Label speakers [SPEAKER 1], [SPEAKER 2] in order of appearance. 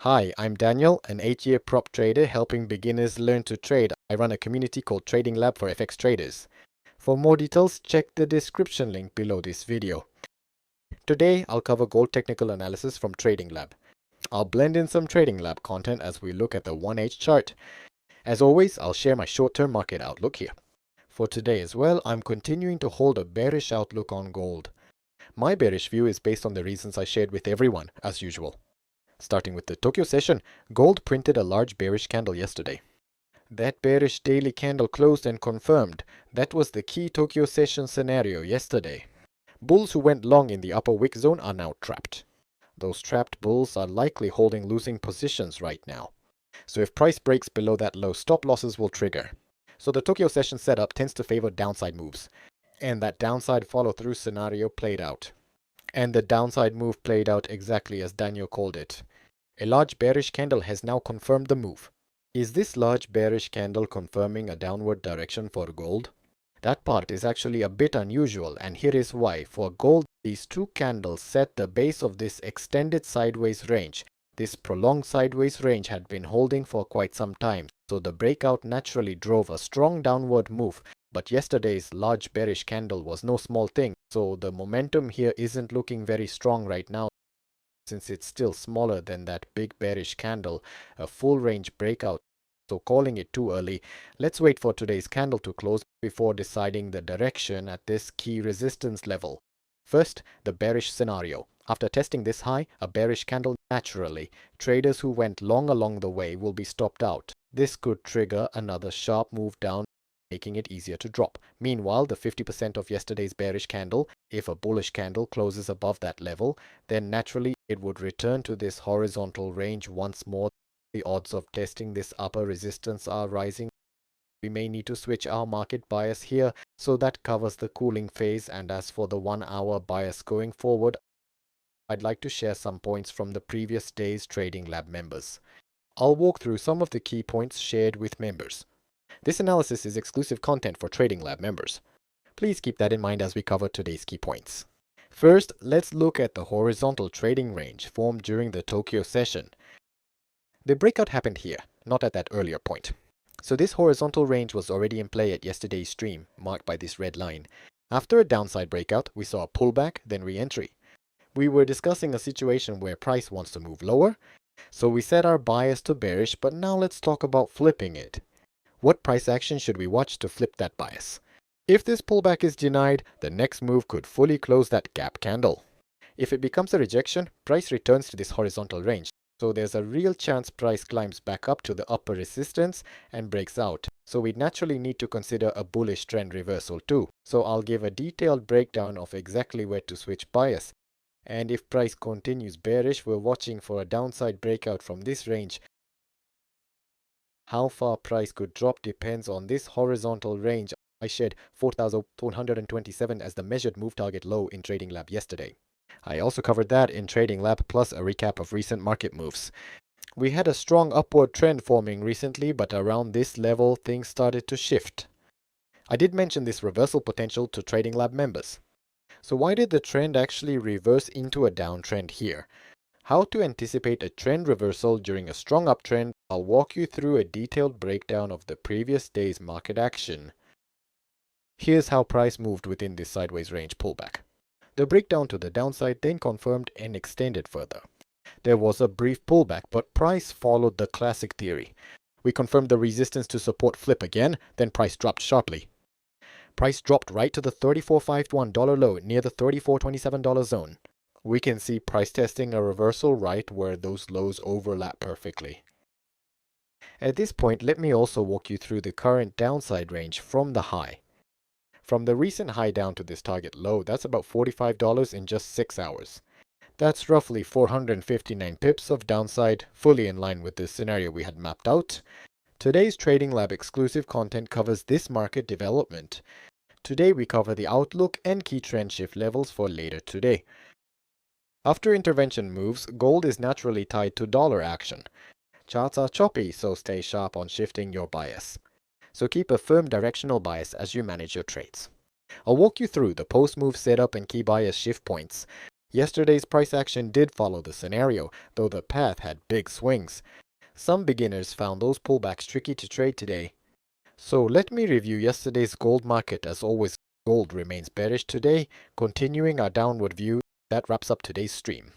[SPEAKER 1] Hi, I'm Daniel, an 8-year prop trader helping beginners learn to trade. I run a community called Trading Lab for FX traders. For more details, check the description link below this video. Today, I'll cover gold technical analysis from Trading Lab. I'll blend in some Trading Lab content as we look at the 1H chart. As always, I'll share my short-term market outlook here. For today as well, I'm continuing to hold a bearish outlook on gold. My bearish view is based on the reasons I shared with everyone, as usual. Starting with the Tokyo session, gold printed a large bearish candle yesterday. That bearish daily candle closed and confirmed that was the key Tokyo session scenario yesterday. Bulls who went long in the upper wick zone are now trapped. Those trapped bulls are likely holding losing positions right now. So if price breaks below that low, stop losses will trigger. So the Tokyo session setup tends to favor downside moves. And that downside follow-through scenario played out. And the downside move played out exactly as Daniel called it. A large bearish candle has now confirmed the move. Is this large bearish candle confirming a downward direction for gold? That part is actually a bit unusual, and here is why. For gold, these two candles set the base of this extended sideways range. This prolonged sideways range had been holding for quite some time, so the breakout naturally drove a strong downward move. But yesterday's large bearish candle was no small thing, so the momentum here isn't looking very strong right now, since it's still smaller than that big bearish candle, a full range breakout. So calling it too early, let's wait for today's candle to close before deciding the direction at this key resistance level. First, the bearish scenario. After testing this high, a bearish candle, naturally, traders who went long along the way will be stopped out. This could trigger another sharp move down, making it easier to drop. Meanwhile, the 50% of yesterday's bearish candle, if a bullish candle closes above that level, then naturally it would return to this horizontal range once more. The odds of testing this upper resistance are rising. We may need to switch our market bias here, so that covers the cooling phase. And as for the 1-hour bias going forward, I'd like to share some points from the previous day's Trading Lab members. I'll walk through some of the key points shared with members. This analysis is exclusive content for Trading Lab members. Please keep that in mind as we cover today's key points. First, let's look at the horizontal trading range formed during the Tokyo session. The breakout happened here, not at that earlier point. So this horizontal range was already in play at yesterday's stream, marked by this red line. After a downside breakout, we saw a pullback, then re-entry. We were discussing a situation where price wants to move lower, so we set our bias to bearish, but now let's talk about flipping it. What price action should we watch to flip that bias? If this pullback is denied, the next move could fully close that gap candle. If it becomes a rejection, price returns to this horizontal range. So there's a real chance price climbs back up to the upper resistance and breaks out. So we naturally need to consider a bullish trend reversal too. So I'll give a detailed breakdown of exactly where to switch bias. And if price continues bearish, we're watching for a downside breakout from this range. How far price could drop depends on this horizontal range. I shared 4,127 as the measured move target low in Trading Lab yesterday. I also covered that in Trading Lab, plus a recap of recent market moves. We had a strong upward trend forming recently, but around this level things started to shift. I did mention this reversal potential to Trading Lab members. So why did the trend actually reverse into a downtrend here? How to anticipate a trend reversal during a strong uptrend? I'll walk you through a detailed breakdown of the previous day's market action. Here's how price moved within this sideways range pullback. The breakdown to the downside then confirmed and extended further. There was a brief pullback, but price followed the classic theory. We confirmed the resistance to support flip again, then price dropped sharply. Price dropped right to the $34.51 low near the $34.27 zone. We can see price testing a reversal right where those lows overlap perfectly. At this point, let me also walk you through the current downside range from the high. From the recent high down to this target low, that's about $45 in just 6 hours. That's roughly 459 pips of downside, fully in line with the scenario we had mapped out. Today's Trading Lab exclusive content covers this market development. Today we cover the outlook and key trend shift levels for later today. After intervention moves, gold is naturally tied to dollar action. Charts are choppy, so stay sharp on shifting your bias. So keep a firm directional bias as you manage your trades. I'll walk you through the post-move setup and key bias shift points. Yesterday's price action did follow the scenario, though the path had big swings. Some beginners found those pullbacks tricky to trade today. So let me review yesterday's gold market. As always, gold remains bearish today, continuing our downward view. That wraps up today's stream.